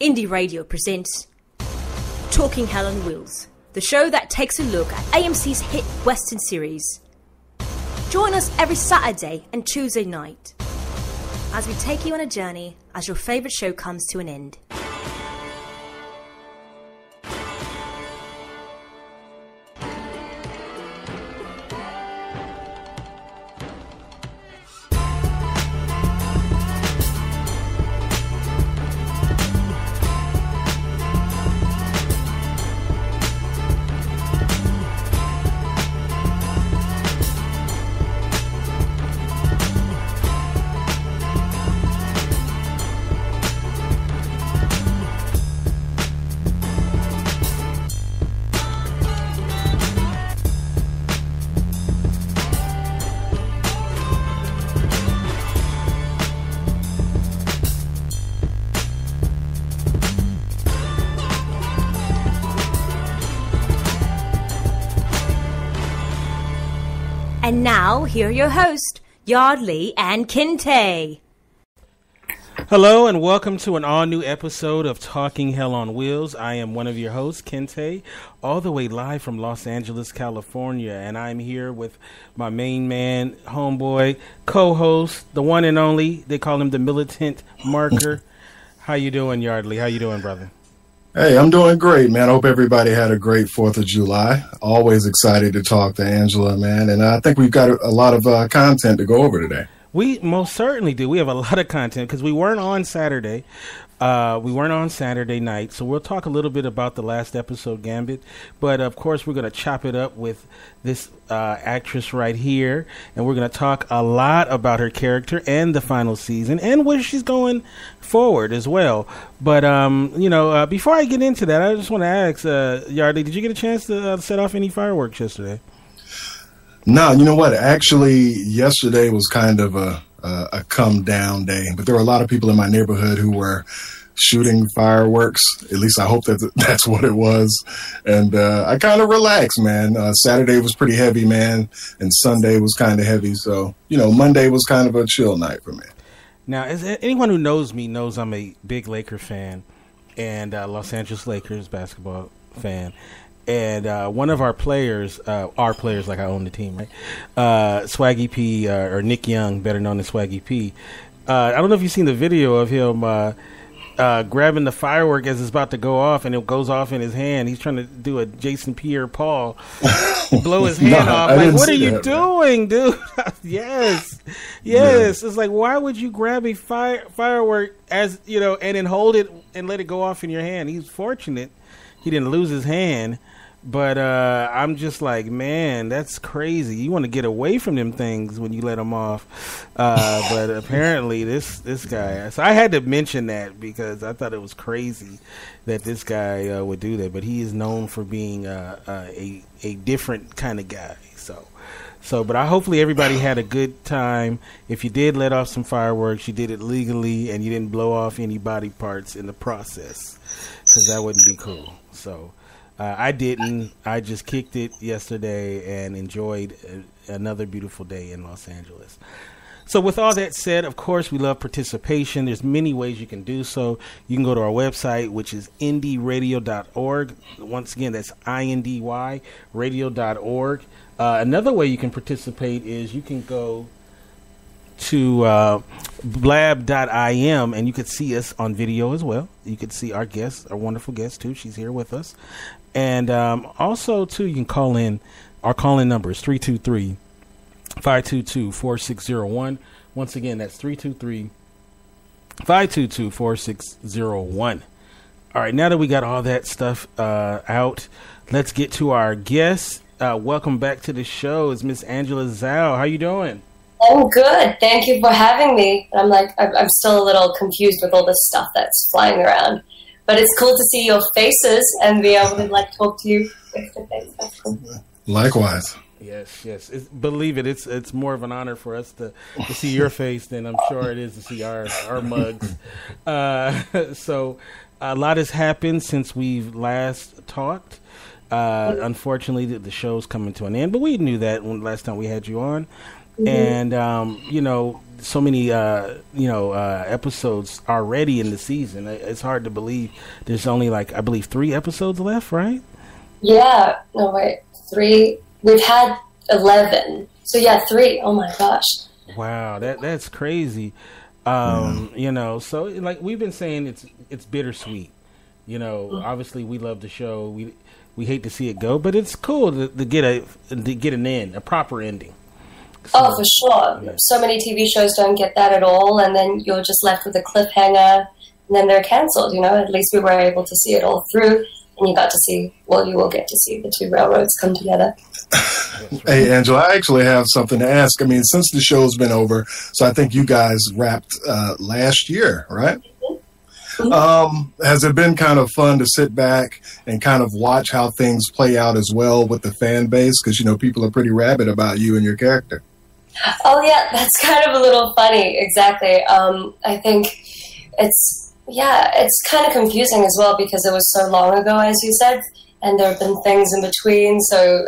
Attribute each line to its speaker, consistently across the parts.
Speaker 1: Indie Radio presents Talking Hell on Wheels, the show that takes a look at AMC's hit Western series. Join us every Saturday and Tuesday night as we take you on a journey as your favourite show comes to an end. And now, here are your hosts, Yardley and Kinte.
Speaker 2: Hello and welcome to an all-new episode of Talking Hell on Wheels. I am one of your hosts, Kinte, all the way live from Los Angeles, California. And I'm here with my main man, homeboy, co-host, the one and only. They call him the Militant Marker. How you doing, Yardley? How you doing, brother?
Speaker 3: Hey, I'm doing great, man. I hope everybody had a great 4th of July. Always excited to talk to Angela, man. And I think we've got a lot of content to go over today.
Speaker 2: We most certainly do. We have a lot of content because we weren't on Saturday. We weren't on Saturday night. So we'll talk a little bit about the last episode, Gambit. But, of course, we're going to chop it up with this actress right here. And we're going to talk a lot about her character and the final season and where she's going forward as well. But, before I get into that, I just want to ask, Yardley, did you get a chance to set off any fireworks yesterday?
Speaker 3: No, you know what? Actually, yesterday was kind of a come down day, but there were a lot of people in my neighborhood who were shooting fireworks. At least I hope that's what it was. And I kind of relaxed, man. Saturday was pretty heavy, man, and Sunday was kind of heavy. So, Monday was kind of a chill night for me.
Speaker 2: Now, as anyone who knows me knows I'm a big Laker fan and Los Angeles Lakers basketball fan. And one of our players like I own the team, right? Swaggy P, or Nick Young, better known as Swaggy P. I don't know if you've seen the video of him grabbing the firework as it's about to go off, and it goes off in his hand. He's trying to do a Jason Pierre-Paul, blow his hand off. Like, what are you doing, dude? Yes. It's like, why would you grab a firework and then hold it and let it go off in your hand? He's fortunate he didn't lose his hand. But I'm just like, man, that's crazy. You want to get away from them things when you let them off. But apparently this guy. So I had to mention that because I thought it was crazy that this guy would do that. But he is known for being a different kind of guy. But hopefully everybody had a good time. If you did let off some fireworks, you did it legally and you didn't blow off any body parts in the process, because that wouldn't be cool. So I didn't. I just kicked it yesterday and enjoyed another beautiful day in Los Angeles. So with all that said, of course, we love participation. There's many ways you can do so. You can go to our website, which is indyradio.org. Once again, that's INDY radio.org. Another way you can participate is you can go to blab.im and you could see us on video as well. You could see our guest, our wonderful guest, too. She's here with us. And also, too, you can call in. Our call-in number is 323-522-4601. Once again, that's 323-522-4601. All right, now that we got all that stuff out, let's get to our guest. Welcome back to the show. It's Miss Angela-zhou. How you doing?
Speaker 4: I'm good. Thank you for having me. I'm still a little confused with all this stuff that's flying around. But it's cool to see your faces and be able to talk to you face to face. That's cool.
Speaker 3: Likewise.
Speaker 2: Yes. Believe it. It's more of an honor for us to see your face than I'm sure it is to see our mugs. So a lot has happened since we've last talked. Unfortunately, the show's coming to an end, but we knew that when last time we had you on. and you know, so many episodes already in the season. It's hard to believe there's only I believe 3 episodes left, right?
Speaker 4: Yeah. No, wait. 3. We've had 11. So yeah, 3. Oh my gosh.
Speaker 2: Wow, that's crazy. You know, so we've been saying, it's bittersweet. You know, obviously we love the show. We hate to see it go, but it's cool to get an end, a proper ending. So,
Speaker 4: oh, for sure. Yeah. So many TV shows don't get that at all, and then you're just left with a cliffhanger, and then they're cancelled. You know, at least we were able to see it all through, and you got to see. Well, you will get to see the 2 railroads come together.
Speaker 3: Hey, Angela, I actually have something to ask. I mean, since the show's been over, so I think you guys wrapped last year, right? Has it been kind of fun to sit back and kind of watch how things play out as well with the fan base? Because, you know, people are pretty rabid about you and your character.
Speaker 4: Oh, yeah, that's kind of a little funny. Exactly. I think it's kind of confusing as well because it was so long ago, as you said, and there have been things in between. So,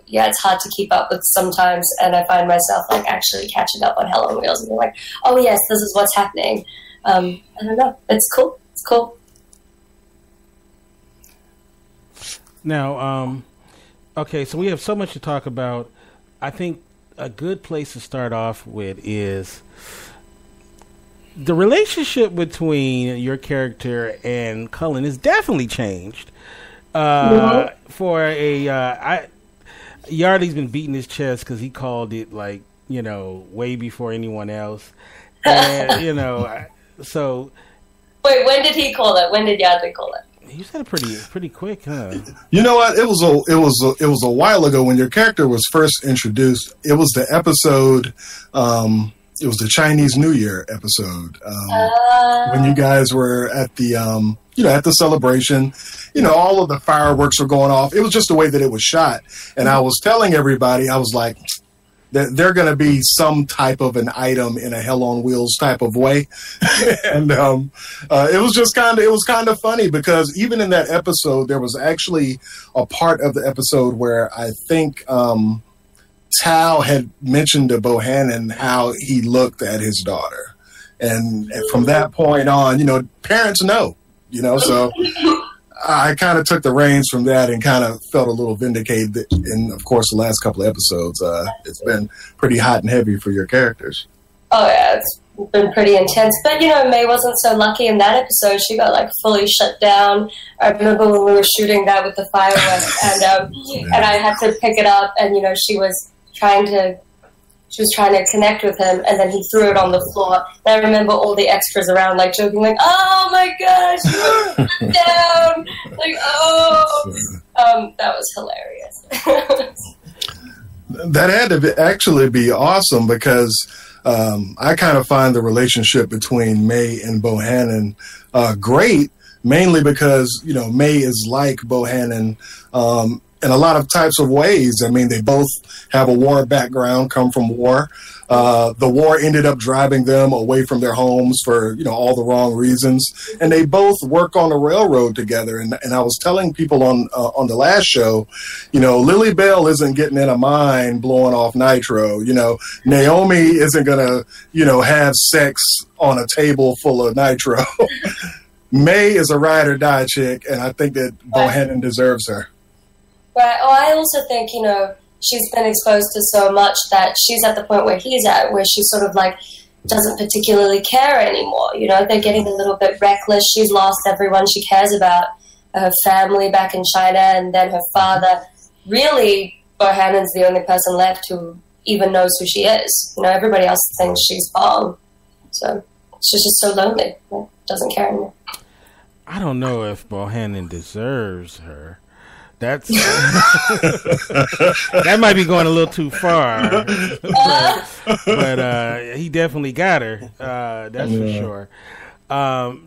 Speaker 4: it's hard to keep up with sometimes. And I find myself actually catching up on Hell on Wheels and being like, oh, yes, this is what's happening. I don't know. It's cool. It's cool.
Speaker 2: Now, okay, so we have so much to talk about. I think a good place to start off with is the relationship between your character and Cullen has definitely changed. For Yardley's been beating his chest because he called it way before anyone else, and so. Wait,
Speaker 4: when did he call it? When did Yardley call it?
Speaker 2: You said it pretty quick, huh?
Speaker 3: You know what? It was a while ago when your character was first introduced. It was the episode. It was the Chinese New Year episode when you guys were at the at the celebration. You know, all of the fireworks were going off. It was just the way that it was shot, and I was telling everybody, I was like, they're going to be some type of an item in a Hell on Wheels type of way. And it was kind of funny because even in that episode, there was actually a part of the episode where I think Tao had mentioned to Bohannon how he looked at his daughter. And from that point on, parents know, so I kind of took the reins from that and kind of felt a little vindicated. And of course, the last couple of episodes, it's been pretty hot and heavy for your characters.
Speaker 4: Oh yeah, it's been pretty intense. But May wasn't so lucky in that episode. She got fully shut down. I remember when we were shooting that with the fireworks, and I had to pick it up, and she was trying to connect with him, and then he threw it on the floor. And I remember all the extras around, joking, "Oh my gosh, you went down!" That was hilarious.
Speaker 3: That had to actually be awesome because I kind of find the relationship between May and Bohannon great, mainly because May is like Bohannon. In a lot of types of ways. I mean, they both have a war background, come from war. The war ended up driving them away from their homes for, all the wrong reasons. And they both work on the railroad together. And I was telling people on the last show, Lily Bell isn't getting in a mine blowing off nitro. Naomi isn't going to, have sex on a table full of nitro. May is a ride or die chick. And I think that Bohannon deserves her.
Speaker 4: Right. Oh, I also think, she's been exposed to so much that she's at the point where he's at, where she sort of doesn't particularly care anymore. They're getting a little bit reckless. She's lost everyone she cares about, her family back in China, and then her father. Really, Bohannon's the only person left who even knows who she is. Everybody else thinks she's Fong. So she's just so lonely. Doesn't care anymore.
Speaker 2: I don't know if Bohannon deserves her. That might be going a little too far, but he definitely got her. That's for sure.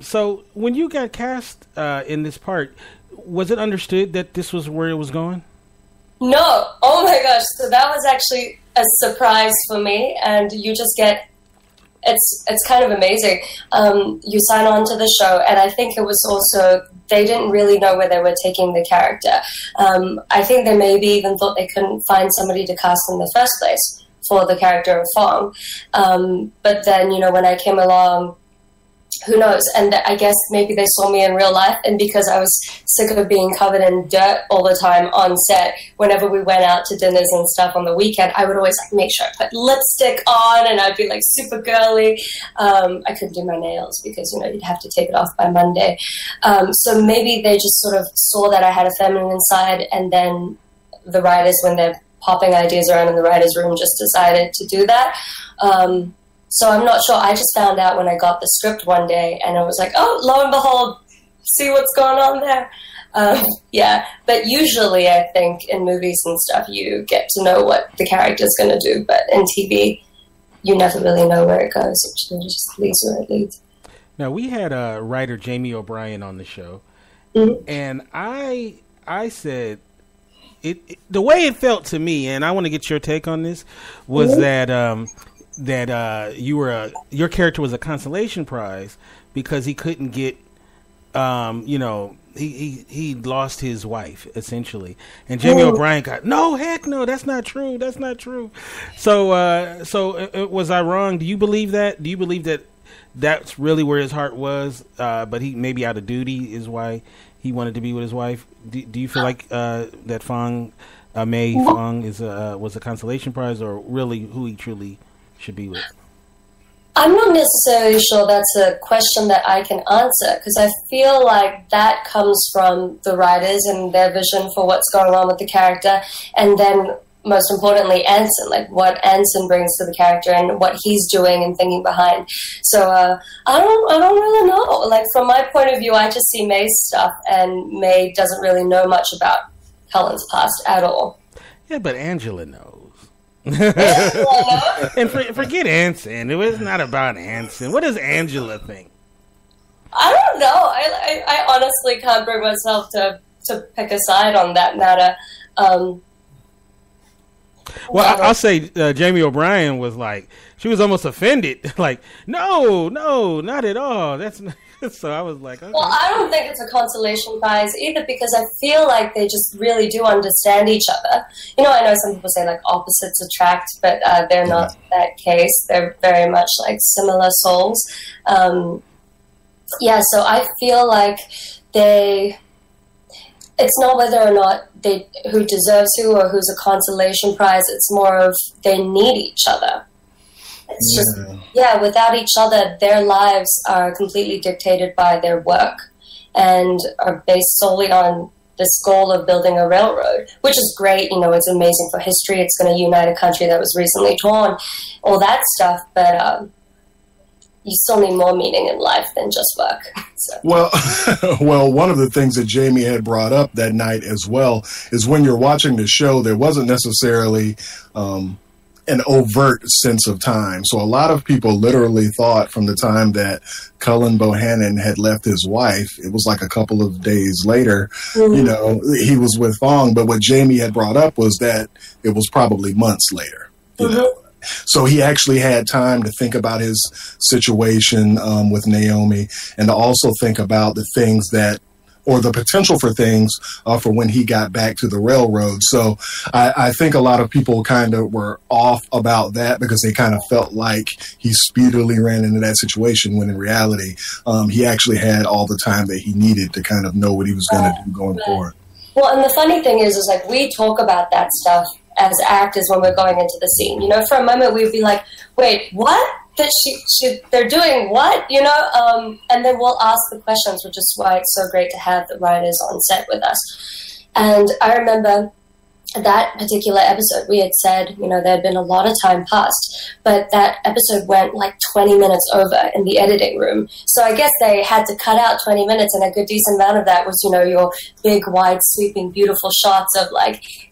Speaker 2: So when you got cast in this part, was it understood that this was where it was going?
Speaker 4: No. Oh my gosh. So that was actually a surprise for me, and you just get. It's kind of amazing. You sign on to the show, and I think it was also they didn't really know where they were taking the character. I think they maybe even thought they couldn't find somebody to cast in the first place for the character of Fong. But then, when I came along, who knows? And I guess maybe they saw me in real life, and because I was sick of being covered in dirt all the time on set, whenever we went out to dinners and stuff on the weekend, I would always make sure I put lipstick on, and I'd be super girly. I couldn't do my nails because you'd have to take it off by Monday. So maybe they just sort of saw that I had a feminine side, and then the writers, when they're popping ideas around in the writers' room, just decided to do that. So I'm not sure. I just found out when I got the script one day, and I was like, oh, lo and behold, see what's going on there. Yeah, but usually I think in movies and stuff, you get to know what the character's going to do. But in TV, you never really know where it goes. It just leads where it leads.
Speaker 2: Now, we had writer Jamie O'Brien on the show, and I said, the way it felt to me, and I want to get your take on this, was that your character was a consolation prize because he couldn't get, he lost his wife essentially, and Jamie O'Brien got, no, heck no, that's not true. So was I wrong? Do you believe that? Do you believe that that's really where his heart was? But he maybe out of duty is why he wanted to be with his wife. Do you feel like that Fong, May Fong was a consolation prize, or really who he truly should be with?
Speaker 4: I'm not necessarily sure that's a question that I can answer, because I feel like that comes from the writers and their vision for what's going on with the character, and then most importantly Anson, what Anson brings to the character and what he's doing and thinking behind. So I don't really know. From my point of view, I just see May's stuff, and May doesn't really know much about Cullen's past at all.
Speaker 2: Yeah, but Angela knows. And forget Anson. It was not about Anson. What does Angela think?
Speaker 4: I don't know. I honestly can't bring myself to pick a side on that matter.
Speaker 2: Well, I'll say Jamie O'Brien was she was almost offended. No, not at all. That's not. So I was like, okay.
Speaker 4: Well, I don't think it's a consolation prize either, because I feel like they just really do understand each other. I know some people say opposites attract, but they're not that case. They're very much similar souls. Yeah, so I feel like it's not whether or not who deserves who or who's a consolation prize. It's more of they need each other. It's just, without each other, their lives are completely dictated by their work and are based solely on this goal of building a railroad, which is great. It's amazing for history. It's going to unite a country that was recently torn, all that stuff. But you still need more meaning in life than just work. So.
Speaker 3: Well, one of the things that Jamie had brought up that night as well is when you're watching the show, there wasn't necessarily an overt sense of time. So a lot of people literally thought from the time that Cullen Bohannon had left his wife, it was a couple of days later, he was with Fong. But what Jamie had brought up was that it was probably months later, you know. So he actually had time to think about his situation with Naomi, and to also think about the things or the potential for things for when he got back to the railroad. So I think a lot of people kind of were off about that because they kind of felt like he speedily ran into that situation, when in reality, he actually had all the time that he needed to kind of know what he was going to do going forward.
Speaker 4: Well, and the funny thing is we talk about that stuff as actors when we're going into the scene. For a moment we'd be like, wait, what? That they're doing what? And then we'll ask the questions, which is why it's so great to have the writers on set with us. And I remember that particular episode, we had said, there had been a lot of time passed, but that episode went 20 minutes over in the editing room. So I guess they had to cut out 20 minutes, and a good decent amount of that was, your big, wide, sweeping, beautiful shots of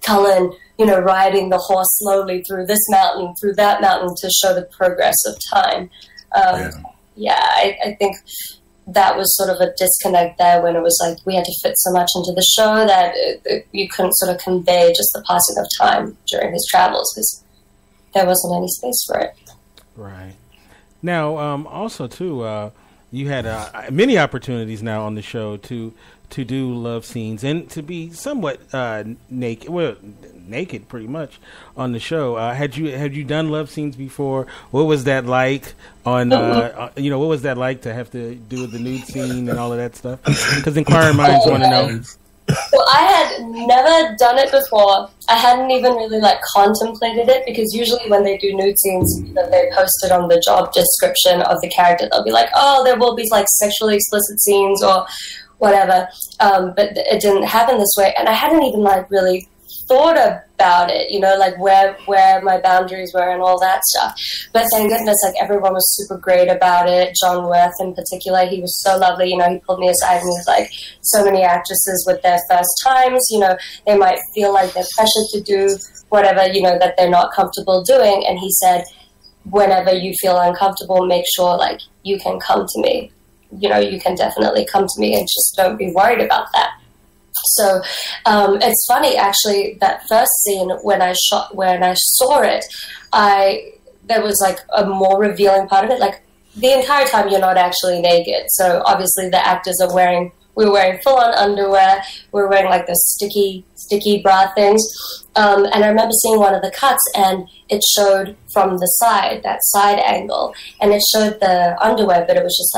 Speaker 4: Cullen, riding the horse slowly through this mountain, through that mountain, to show the progress of time. I think that was sort of a disconnect there, when it was we had to fit so much into the show that you couldn't sort of convey just the passing of time during his travels, because there wasn't any space for it.
Speaker 2: Right. Now, also too, you had many opportunities now on the show to do love scenes and to be somewhat naked. Well, naked pretty much on the show. Had you done love scenes before? What was that like? What was that like to have to do the nude scene and all of that stuff? Because inquiring minds want to know.
Speaker 4: Well, I had never done it before. I hadn't even really contemplated it, because usually when they do nude scenes, they post it on the job description of the character. They'll be like, "Oh, there will be sexually explicit scenes or whatever," but it didn't happen this way, and I hadn't even really thought about it, where my boundaries were and all that stuff. But thank goodness, everyone was super great about it. John Worth in particular, he was so lovely. He pulled me aside and he was like, so many actresses with their first times, they might feel like they're pressured to do whatever, that they're not comfortable doing. And he said, whenever you feel uncomfortable, make sure you can come to me. You can definitely come to me and just don't be worried about that. So it's funny, actually, that first scene when I saw it, there was a more revealing part of it. The entire time you're not actually naked. So obviously the actors we were wearing full-on underwear. We were wearing the sticky bra things. And I remember seeing one of the cuts, and it showed from the side, that side angle, and it showed the underwear, but it was just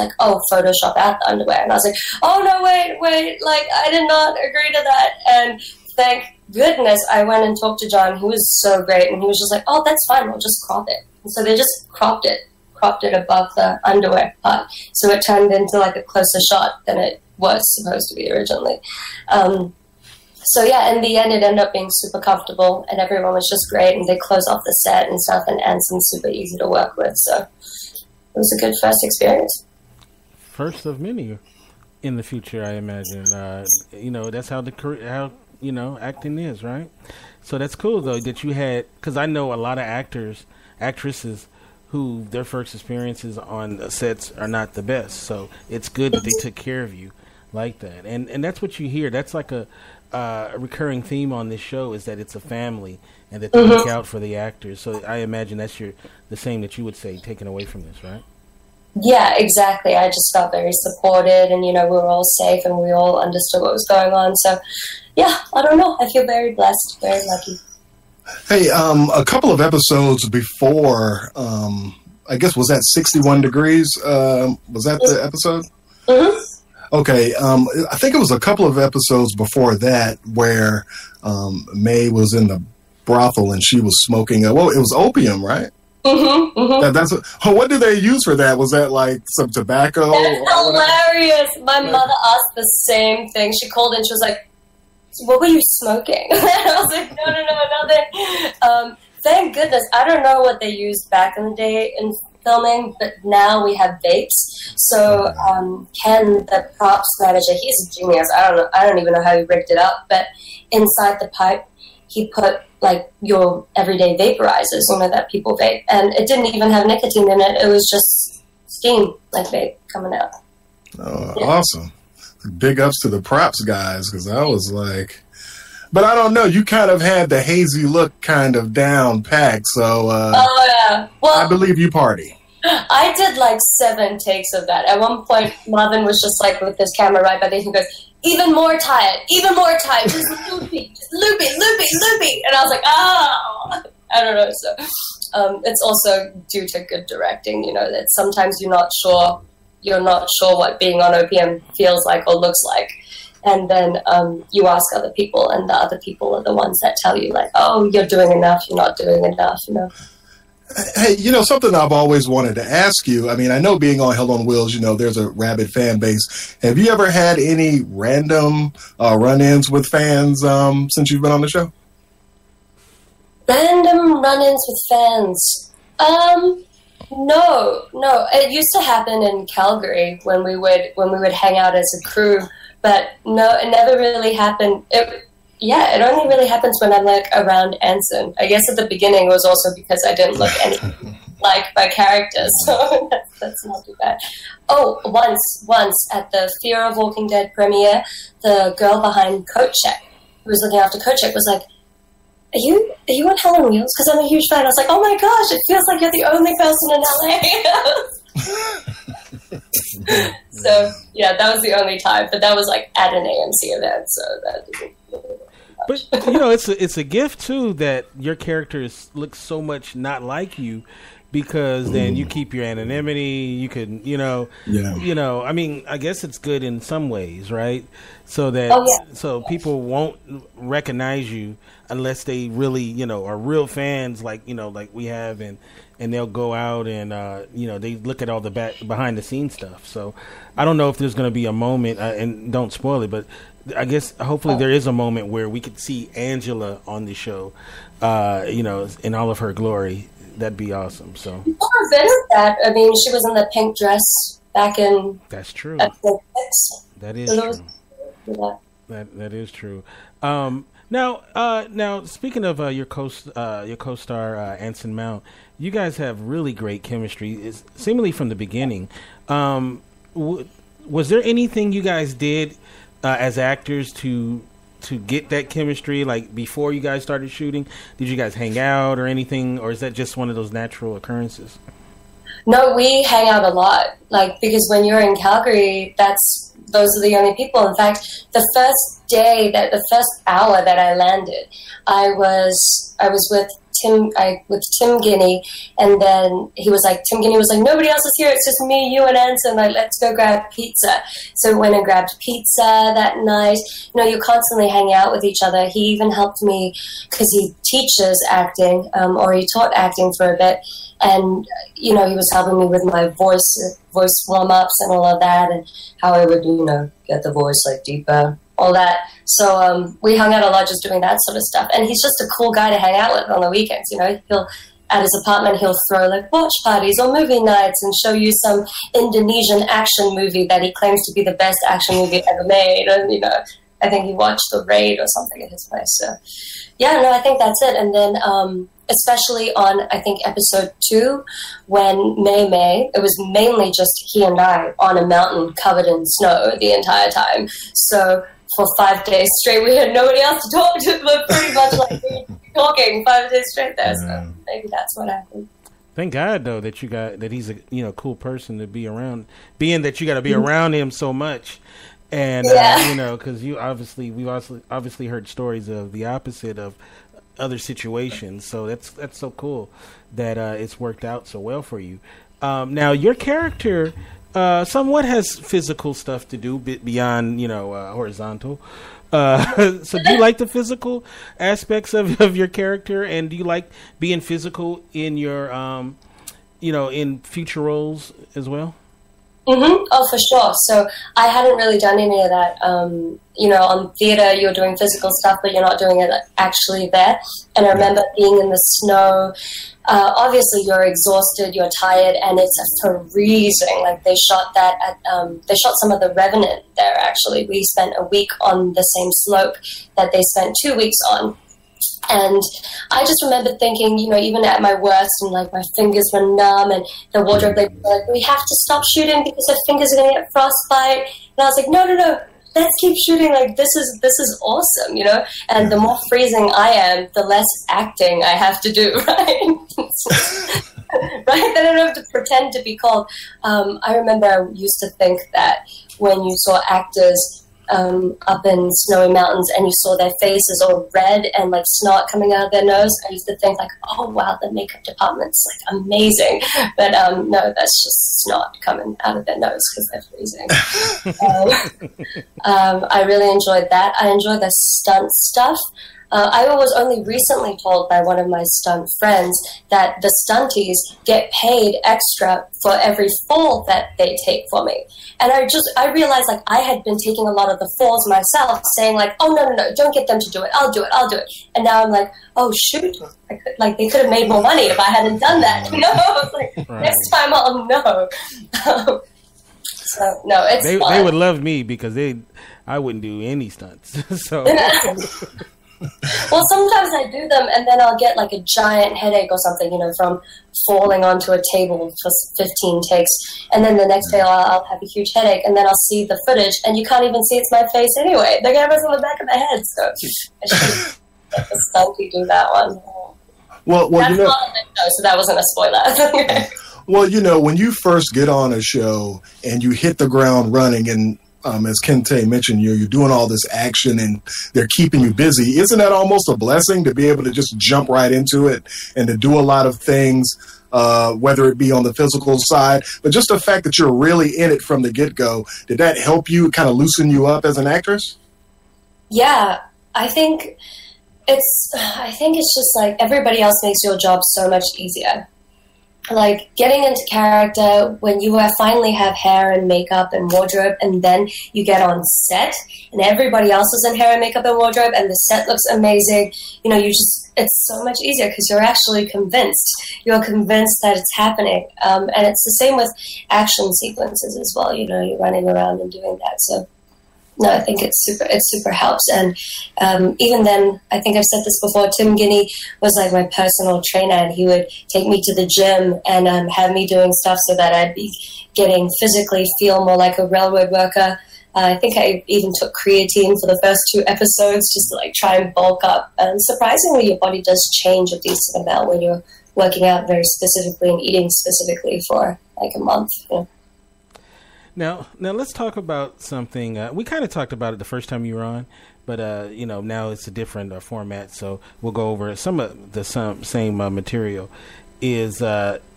Speaker 4: Photoshop out the underwear. And I was like, oh no, wait, I did not agree to that. And thank goodness I went and talked to John, who was so great, and he was just like, oh, that's fine, we'll just crop it. And so they just cropped it above the underwear part. So it turned into a closer shot than it was supposed to be originally. So yeah, in the end, it ended up being super comfortable, and everyone was just great, and they closed off the set and stuff, and Anson's super easy to work with, so it was a good first experience.
Speaker 2: First of many in the future, I imagine. That's how acting is, right? So that's cool, though, that you had, because I know a lot of actresses who their first experiences on sets are not the best, so it's good that they took care of you like that, and that's what you hear. That's a recurring theme on this show, is that it's a family and that they look out for the actors. So I imagine that's the same that you would say taken away from this, right?
Speaker 4: Yeah, exactly. I just felt very supported, and we were all safe and we all understood what was going on. So yeah, I don't know. I feel very blessed, very lucky.
Speaker 3: Hey, a couple of episodes before, I guess, was that 61 Degrees? Was that the episode? Mm-hmm. Okay, I think it was a couple of episodes before that where May was in the brothel and she was smoking. It was opium, right? Mm-hmm, mm-hmm. What did they use for that? Was that some tobacco?
Speaker 4: That's hilarious. My mother asked the same thing. She called in. She was like, "What were you smoking?" And I was like, "No, nothing." Thank goodness. I don't know what they used back in the day in filming, but now we have vapes. So Ken, the props manager, he's a genius. I don't even know how he rigged it up, but inside the pipe he put your everyday vaporizers, that people vape, and it didn't even have nicotine in it. It was just steam, vape coming out.
Speaker 3: Oh, yeah. Awesome. Big ups to the props guys, because I was but I don't know, you kind of had the hazy look kind of down packed, so
Speaker 4: oh yeah, well,
Speaker 3: I believe you party.
Speaker 4: I did 7 takes of that. At one point, Marvin was just with his camera right by there. He goes, even more tired, just loopy, loopy. And I was like, oh, I don't know. So it's also due to good directing, that sometimes you're not sure what being on OPM feels like or looks like. And then you ask other people, and the other people are the ones that tell you, oh, you're doing enough, you're not doing enough,
Speaker 3: Hey, something I've always wanted to ask you. I mean, I know being on Hell on Wheels, there's a rabid fan base. Have you ever had any random run-ins with fans since you've been on the show?
Speaker 4: Random run-ins with fans? No. It used to happen in Calgary when we would hang out as a crew, but no, it never really happened. It only really happens when I'm around Anson. I guess at the beginning it was also because I didn't look anything like my character, so that's not too bad. Oh, once at the Fear of Walking Dead premiere, the girl behind Coat Check, who was looking after Coat Check, was like, are you on Hell on Wheels? Because I'm a huge fan. I was like, oh my gosh, it feels like you're the only person in LA. So, yeah, that was the only time. But that was like at an AMC event, so that didn't really much.
Speaker 2: But, you know, it's a gift, too, that your characters look so much not like you, because then you keep your anonymity. You can, you know, I mean, I guess it's good in some ways, right? So that so people won't recognize you unless they really, you know, are real fans, like, you know, like we have, and they'll go out and you know, they look at all the behind the scenes stuff. So I don't know if there's going to be a moment, and don't spoil it, but I guess hopefully there is a moment where we could see Angela on the show, you know, in all of her glory. That'd be awesome. So
Speaker 4: that. I mean, she was in the pink dress back in.
Speaker 2: That's true.
Speaker 4: Episode 6.
Speaker 2: That is true. That is true. Now, speaking of your co-star Anson Mount, you guys have really great chemistry, seemingly from the beginning. Was there anything you guys did as actors to get that chemistry, like before you guys started shooting? Did you guys hang out or anything, or is that just one of those natural occurrences?
Speaker 4: No, we hang out a lot, like, because when you're in Calgary, those are the only people. In fact, the first hour that I landed, I was with Tim Guinea, and then Tim Guinea was like, nobody else is here, it's just me, you, and Anson, like, let's go grab pizza. So we went and grabbed pizza that night. You know, you constantly hang out with each other. He even helped me because he teaches acting, or he taught acting for a bit, and, you know, he was helping me with my voice warm-ups and all of that, and how I would, you know, get the voice, like, deeper, all that. So we hung out a lot just doing that sort of stuff. And he's just a cool guy to hang out with on the weekends, you know. At his apartment, he'll throw, like, watch parties or movie nights and show you some Indonesian action movie that he claims to be the best action movie ever made. And, you know, I think he watched The Raid or something at his place. So, yeah, no, I think that's it. And then especially on, I think, episode 2, when May, it was mainly just he and I on a mountain covered in snow the entire time. So for 5 days straight, we had nobody else to talk to, but pretty much like we were talking 5 days straight there. So maybe that's what happened.
Speaker 2: Thank God, though, that he's a, you know, cool person to be around, being that you got to be around him so much. And, you know, because we've obviously heard stories of the opposite of other situations. So that's so cool that it's worked out so well for you. Now, your character somewhat has physical stuff to do beyond, you know, horizontal. So do you like the physical aspects of your character, and do you like being physical in your, you know, in future roles as well?
Speaker 4: Mm-hmm. Oh, for sure. So I hadn't really done any of that. You know, on theater, you're doing physical stuff, but you're not doing it actually there. And I remember being in the snow. Obviously, you're exhausted, you're tired, and it's freezing. Like, they shot that they shot some of The Revenant there, actually. We spent a week on the same slope that they spent 2 weeks on. And I just remember thinking, you know, even at my worst, and like my fingers were numb, and the wardrobe, they were like, we have to stop shooting because our fingers are going to get frostbite. And I was like, no, let's keep shooting. Like, this is awesome, you know. And the more freezing I am, the less acting I have to do, right? Right? Then I don't have to pretend to be cold. I remember I used to think that when you saw actors up in snowy mountains and you saw their faces all red and like snot coming out of their nose, I used to think like, oh wow, the makeup department's like amazing. But no, that's just snot coming out of their nose because they're freezing. I really enjoyed that. I enjoyed the stunt stuff. I was only recently told by one of my stunt friends that the stunties get paid extra for every fall that they take for me. And I realized, like, I had been taking a lot of the falls myself, saying like, oh, no, don't get them to do it. I'll do it. And now I'm like, oh, shoot. They could have made more money if I hadn't done that. You know, I was like, next time I'll know. So, no, it's fun.
Speaker 2: They would love me because I wouldn't do any stunts. So...
Speaker 4: Well, sometimes I do them and then I'll get like a giant headache or something, you know, from falling onto a table for 15 takes. And then the next day I'll have a huge headache, and then I'll see the footage and you can't even see it's my face anyway. The camera's on the back of the head. So let the skunky do that one.
Speaker 3: Well,
Speaker 4: That's
Speaker 3: you know,
Speaker 4: not on the show, so that wasn't a spoiler.
Speaker 3: well, you know, when you first get on a show and you hit the ground running, and as Kente mentioned, you're doing all this action and they're keeping you busy. Isn't that almost a blessing to be able to just jump right into it and to do a lot of things, whether it be on the physical side, but just the fact that you're really in it from the get-go? Did that help you kind of loosen you up as an actress?
Speaker 4: Yeah, I think it's just like everybody else makes your job so much easier. Like getting into character when you finally have hair and makeup and wardrobe, and then you get on set and everybody else is in hair and makeup and wardrobe and the set looks amazing. You know, it's so much easier because you're actually convinced. You're convinced that it's happening. And it's the same with action sequences as well. You know, you're running around and doing that. So no, I think it super helps. And even then, I think I've said this before, Tim Guinea was like my personal trainer, and he would take me to the gym and have me doing stuff so that I'd be physically feel more like a railroad worker. I think I even took creatine for the first 2 episodes just to like try and bulk up. And surprisingly, your body does change a decent amount when you're working out very specifically and eating specifically for like a month. You know?
Speaker 2: Now let's talk about something. We kind of talked about it the first time you were on, but you know, now it's a different format, so we'll go over some of the same material. Is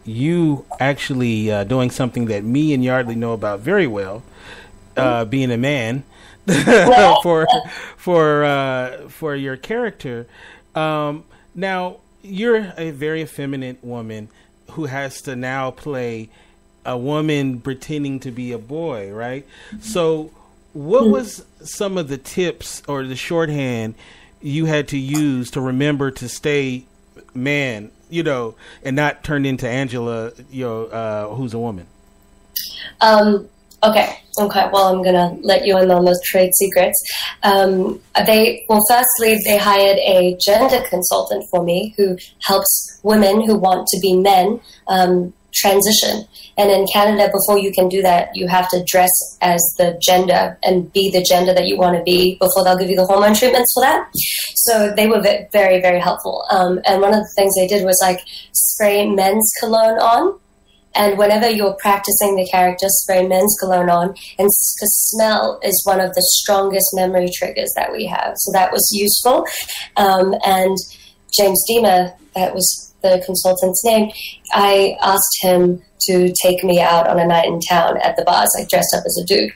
Speaker 2: you actually doing something that me and Yardley know about very well, being a man for your character. Now you're a very effeminate woman who has to now play a woman pretending to be a boy, right? So what was some of the tips or the shorthand you had to use to remember to stay man, you know, and not turn into Angela, you know, who's a woman?
Speaker 4: Okay. Well, I'm gonna let you in on those trade secrets. Firstly, they hired a gender consultant for me who helps women who want to be men transition. And in Canada, before you can do that, you have to dress as the gender and be the gender that you want to be before they'll give you the hormone treatments for that. So they were very, very helpful. And one of the things they did was like spray men's cologne on. And whenever you're practicing the character, spray men's cologne on. And because smell is one of the strongest memory triggers that we have. So that was useful. And James Deemer, that was the consultant's name, I asked him to take me out on a night in town at the bars, like dressed up as a dude.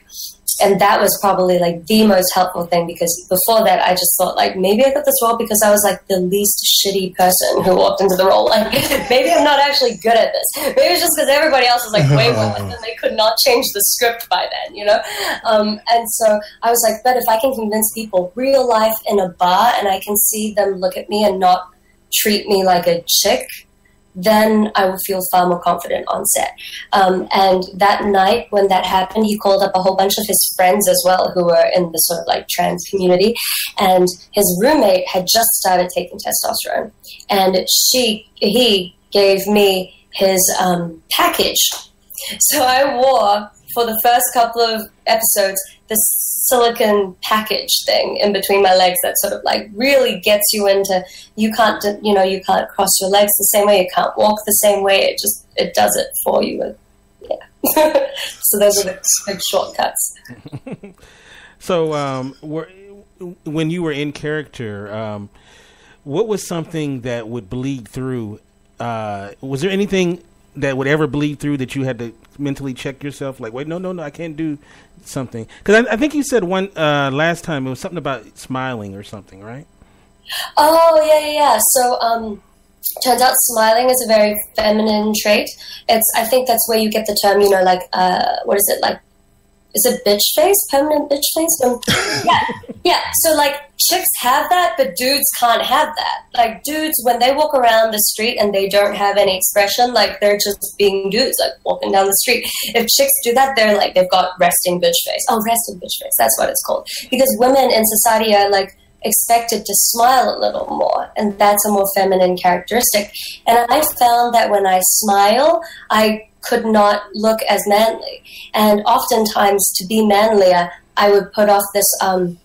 Speaker 4: And that was probably like the most helpful thing, because before that I just thought like maybe I got this role because I was like the least shitty person who walked into the role. Like maybe I'm not actually good at this. Maybe it's just because everybody else was like way worse and they could not change the script by then, you know? And so I was like, but if I can convince people real life in a bar and I can see them look at me and not treat me like a chick, then I will feel far more confident on set. And that night when that happened, he called up a whole bunch of his friends as well who were in the sort of like trans community. And his roommate had just started taking testosterone. And he gave me his package. So I wore, for the first couple of episodes, this silicone package thing in between my legs that sort of like really gets you into, you can't cross your legs the same way, you can't walk the same way, it does it for you. Yeah. So those are the big shortcuts.
Speaker 2: So when you were in character, what was something that would bleed through? Was there anything that would ever bleed through that you had to mentally check yourself, like, wait, no, I can't do something? Because I think you said one last time, it was something about smiling or something, right?
Speaker 4: Oh, yeah. So turns out smiling is a very feminine trait. I think that's where you get the term, like, what is it, like, is it bitch face? Permanent bitch face? Yeah. So, like, chicks have that, but dudes can't have that. Like, dudes, when they walk around the street and they don't have any expression, like, they're just being dudes, like, walking down the street. If chicks do that, they're like, they've got resting bitch face. Oh, resting bitch face. That's what it's called. Because women in society are, like, expected to smile a little more, and that's a more feminine characteristic. And I found that when I smile, I could not look as manly. And oftentimes, to be manlier, I would put off this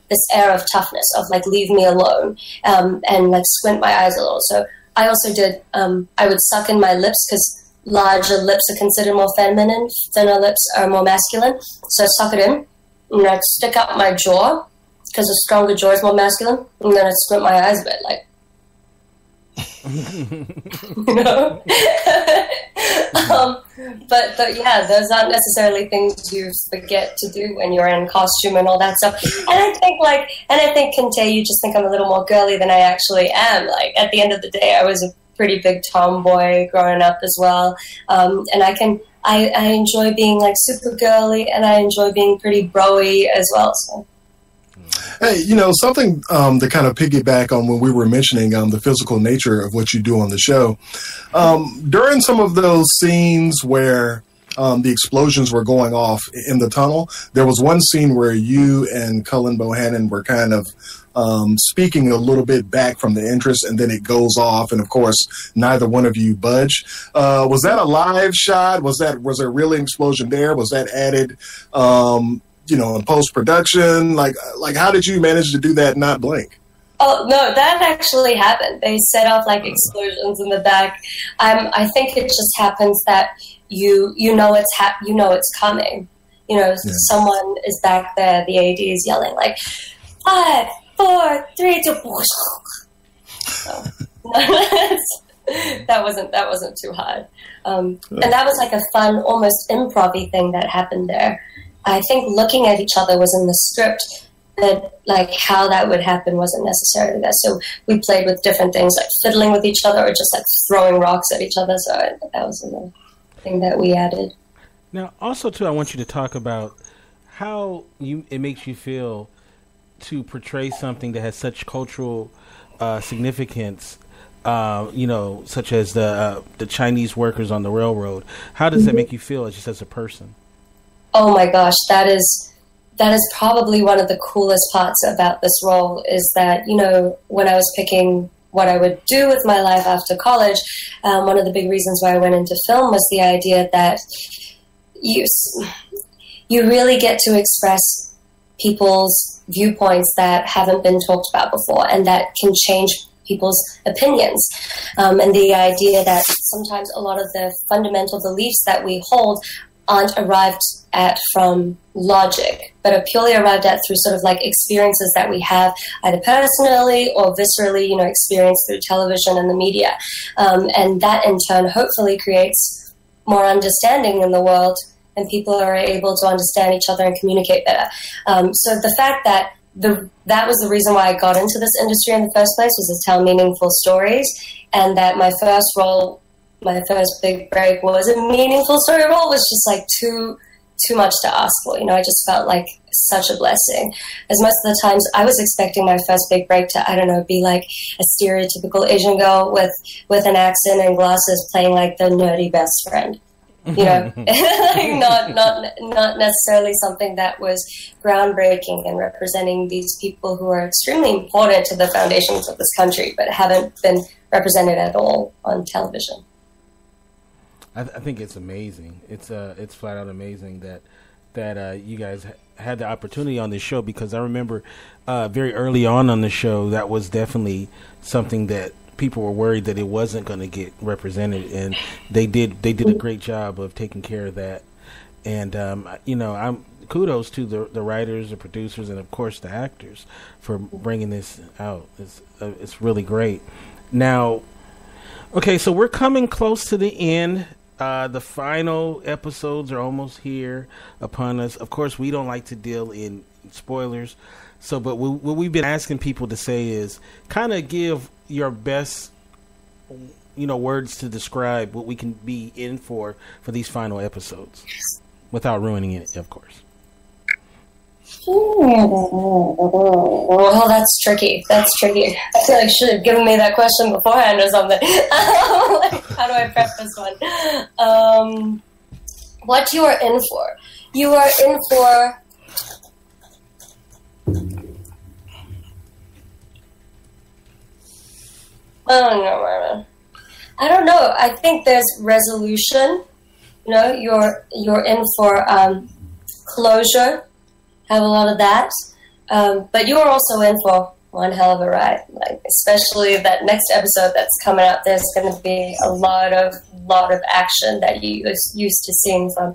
Speaker 4: this air of toughness, of like, leave me alone, and like squint my eyes a little. So I also did, I would suck in my lips because larger lips are considered more feminine, thinner lips are more masculine. So I suck it in, and I'd stick out my jaw because a stronger jaw is more masculine, and then I'd squint my eyes a bit, like, you know. But yeah, those aren't necessarily things you forget to do when you're in costume and all that stuff. And I think Kente, you just think I'm a little more girly than I actually am. Like, at the end of the day, I was a pretty big tomboy growing up as well, and I enjoy being like super girly, and I enjoy being pretty bro-y as well. So.
Speaker 3: Hey, you know, something to kind of piggyback on when we were mentioning the physical nature of what you do on the show. During some of those scenes where the explosions were going off in the tunnel, there was one scene where you and Cullen Bohannon were kind of speaking a little bit back from the entrance, and then it goes off, and of course, neither one of you budge. Was that a live shot? Was there really an explosion there? Was that added? You know, in post-production, like how did you manage to do that and not blink?
Speaker 4: Oh, no, that actually happened. They set off like explosions in the back. I think it just happens that you know it's coming. You know, someone is back there, the AD is yelling like 5, 4, 3, 2. So, that wasn't too hard. And that was like a fun, almost improv-y thing that happened there. I think looking at each other was in the script, but like how that would happen wasn't necessarily there. So we played with different things, like fiddling with each other or just like throwing rocks at each other. So that was another thing that we added.
Speaker 2: Now, also too, I want you to talk about how it makes you feel to portray something that has such cultural significance. You know, such as the Chinese workers on the railroad. How does that make you feel just as a person?
Speaker 4: Oh my gosh, that is probably one of the coolest parts about this role, is that, you know, when I was picking what I would do with my life after college, one of the big reasons why I went into film was the idea that you really get to express people's viewpoints that haven't been talked about before, and that can change people's opinions. And the idea that sometimes a lot of the fundamental beliefs that we hold aren't arrived at from logic, but are purely arrived at through sort of like experiences that we have either personally or viscerally, you know, experienced through television and the media. And that in turn hopefully creates more understanding in the world, and people are able to understand each other and communicate better. So the fact that that was the reason why I got into this industry in the first place, was to tell meaningful stories, and that my first big break was a meaningful story role was just like too much to ask for. You know, I just felt like such a blessing. As most of the times I was expecting my first big break to, I don't know, be like a stereotypical Asian girl with an accent and glasses playing like the nerdy best friend. You know, like not necessarily something that was groundbreaking and representing these people who are extremely important to the foundations of this country, but haven't been represented at all on television.
Speaker 2: I think it's amazing. It's flat out amazing that you guys had the opportunity on this show, because I remember very early on the show that was definitely something that people were worried that it wasn't going to get represented, and they did a great job of taking care of that. And you know, I'm kudos to the writers, the producers, and of course the actors for bringing this out. It's really great. Now, okay, so we're coming close to the end. The final episodes are almost here upon us. Of course, we don't like to deal in spoilers. So, but what we've been asking people to say is kind of give your best, you know, words to describe what we can be in for these final episodes without ruining it, of course.
Speaker 4: Oh, that's tricky. I feel like you should have given me that question beforehand or something. How do I prep this one? What you are in for? You are in for... I don't know. I think there's resolution. You know, you're in for closure. Have a lot of that. But you are also in for one hell of a ride, like especially that next episode that's coming out. There's going to be a lot of action that you used to seeing from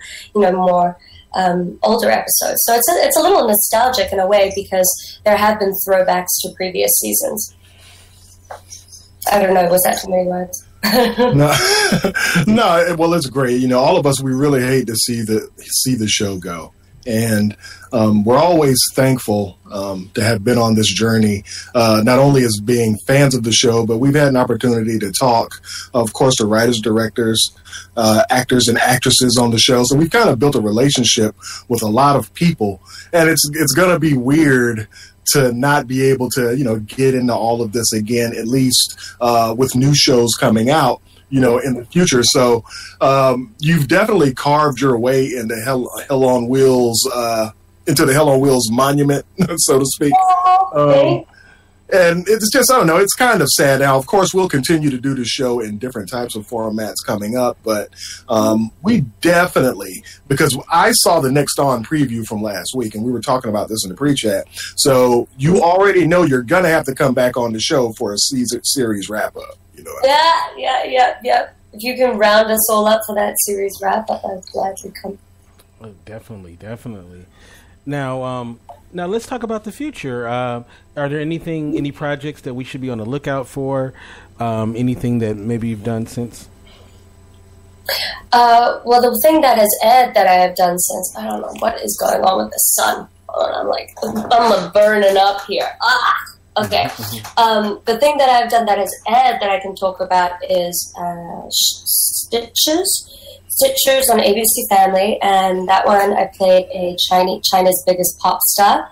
Speaker 4: more older episodes. So it's a little nostalgic in a way because there have been throwbacks to previous seasons. I don't know, was that too many words?
Speaker 3: No. Well, it's great. All of us, we really hate to see the show go. And we're always thankful to have been on this journey, not only as being fans of the show, but we've had an opportunity to talk, of course, to writers, directors, actors, and actresses on the show. So we've kind of built a relationship with a lot of people. And it's going to be weird to not be able to, get into all of this again, at least with new shows coming out, in the future. So you've definitely carved your way into Hell on Wheels, into the Hell on Wheels monument, so to speak. And it's just, I don't know, it's kind of sad. Now, of course, we'll continue to do the show in different types of formats coming up, but we definitely, because I saw the Next On preview from last week, and we were talking about this in the pre-chat, so you already know you're going to have to come back on the show for a series wrap-up.
Speaker 4: Yeah. If you can round us all up for that series wrap-up, I'd gladly come.
Speaker 2: Oh, definitely. Now let's talk about the future. Are there any projects that we should be on the lookout for? Anything that maybe you've done since?
Speaker 4: Well, the thing that has aired that I have done since, I don't know what is going on with the sun. I'm burning up here. Okay. The thing that I've done that has aired that I can talk about is Stitchers on ABC Family, and that one I played a China's biggest pop star.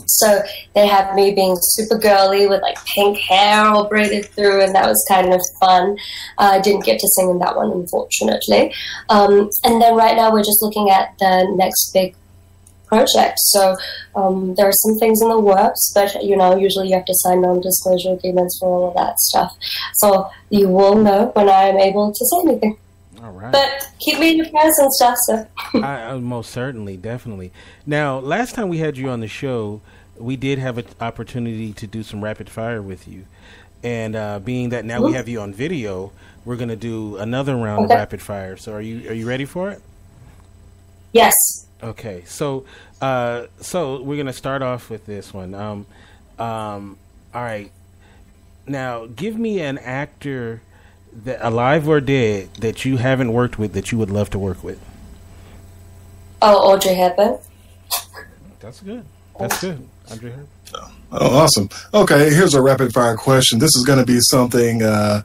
Speaker 4: So they have me being super girly with like pink hair all braided through, and that was kind of fun. I didn't get to sing in that one, unfortunately. And then right now we're just looking at the next big project. So there are some things in the works, but usually you have to sign non-disclosure agreements for all of that stuff. So you will know when I am able to say anything.
Speaker 2: All right.
Speaker 4: But keep me in your prayers and stuff, so.
Speaker 2: Most certainly, definitely. Now, last time we had you on the show, we did have an opportunity to do some rapid fire with you. And being that now we have you on video, we're going to do another round of rapid fire. So are you ready for it?
Speaker 4: Yes.
Speaker 2: Okay. So we're going to start off with this one. All right. Now, give me an actor, that alive or dead, that you haven't worked with that you would love to work with.
Speaker 4: Oh, Audrey Hepburn.
Speaker 2: That's good. Audrey Hepburn.
Speaker 3: Oh, awesome. Okay, here's a rapid fire question. This is going to be something a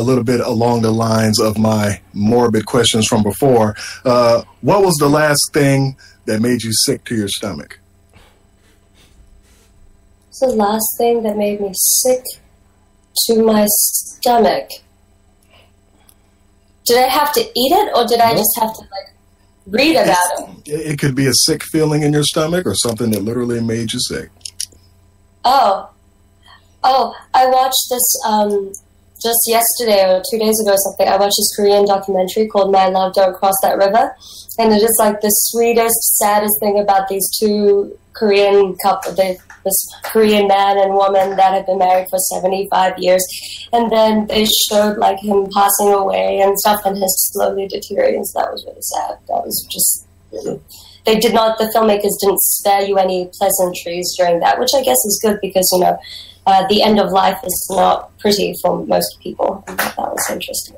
Speaker 3: little bit along the lines of my morbid questions from before. What was the last thing that made you sick to your stomach?
Speaker 4: What's the last thing that made me sick to my stomach? Did I have to eat it, or did I just have to read about it?
Speaker 3: It could be a sick feeling in your stomach, or something that literally made you sick.
Speaker 4: Oh, I watched this just yesterday or 2 days ago or something. I watched this Korean documentary called My Love, Don't Cross That River. And it is the sweetest, saddest thing about these two Korean couple, this Korean man and woman that had been married for 75 years. And then they showed him passing away and stuff, and his slowly deteriorating. So that was really sad. That was just really, the filmmakers didn't spare you any pleasantries during that, which I guess is good because, the end of life is not pretty for most people. I thought that was interesting.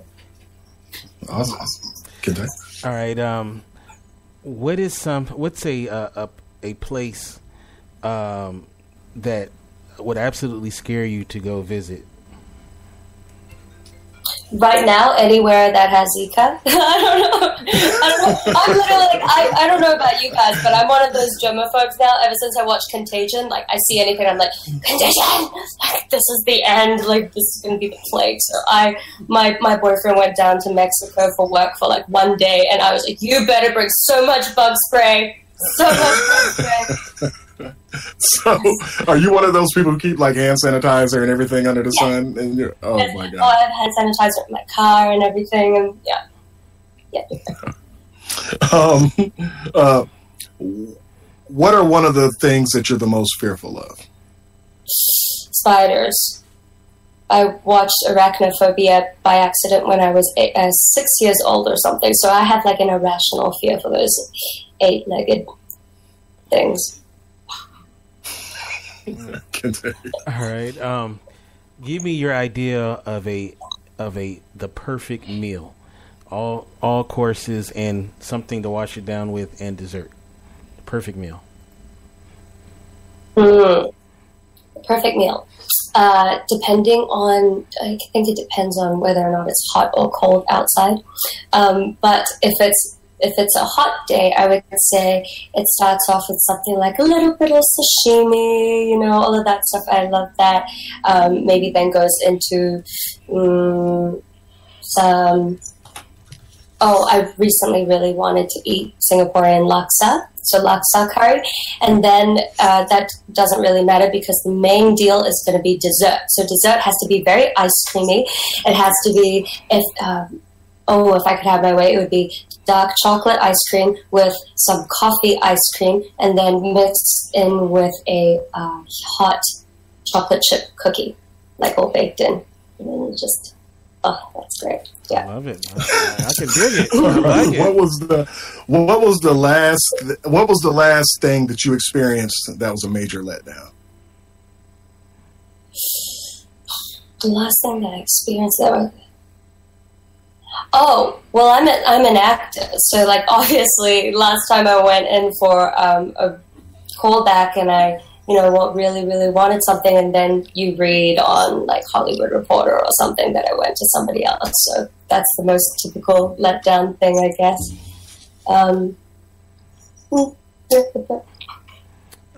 Speaker 3: Awesome. Good day.
Speaker 2: All right. What's a place that would absolutely scare you to go visit?
Speaker 4: Right now, anywhere that has Zika. I don't know. I'm literally I don't know about you guys, but I'm one of those germaphobes now. Ever since I watched Contagion, I see anything, I'm like, Contagion! This is the end. This is going to be the plague. So my boyfriend went down to Mexico for work for 1 day, and I was like, you better bring so much bug spray. So much bug spray.
Speaker 3: So, are you one of those people who keep hand sanitizer and everything under the sun? And
Speaker 4: yes.
Speaker 3: My God!
Speaker 4: Oh, I've had sanitizer in my car and everything, and yeah.
Speaker 3: what are one of the things that you're the most fearful of?
Speaker 4: Spiders. I watched Arachnophobia by accident when I was 6 years old or something. So I have like an irrational fear for those 8-legged things.
Speaker 2: All right. Give me your idea of the perfect meal. All courses and something to wash it down with and dessert. Perfect meal.
Speaker 4: Perfect meal. Depending on, I think it depends on whether or not it's hot or cold outside. But if it's a hot day, I would say it starts off with something like a little bit of sashimi, you know, all of that stuff. I love that. Maybe then goes into some. Oh, I recently really wanted to eat Singaporean laksa, so laksa curry, and then that doesn't really matter because the main deal is going to be dessert. So dessert has to be very ice creamy. It has to be, if I could have my way, it would be dark chocolate ice cream with some coffee ice cream, and then mixed in with a hot chocolate chip cookie, like all baked in, and then just, oh, that's great. Yeah.
Speaker 2: I love it. I can dig it. I like it.
Speaker 3: What was the last thing that you experienced that was a major letdown?
Speaker 4: The last thing that I experienced that was, well, I'm an actor, so like obviously last time I went in for a callback and I really, really wanted something, and then you read on like Hollywood Reporter or something that I went to somebody else. So that's the most typical letdown thing, I guess.
Speaker 2: All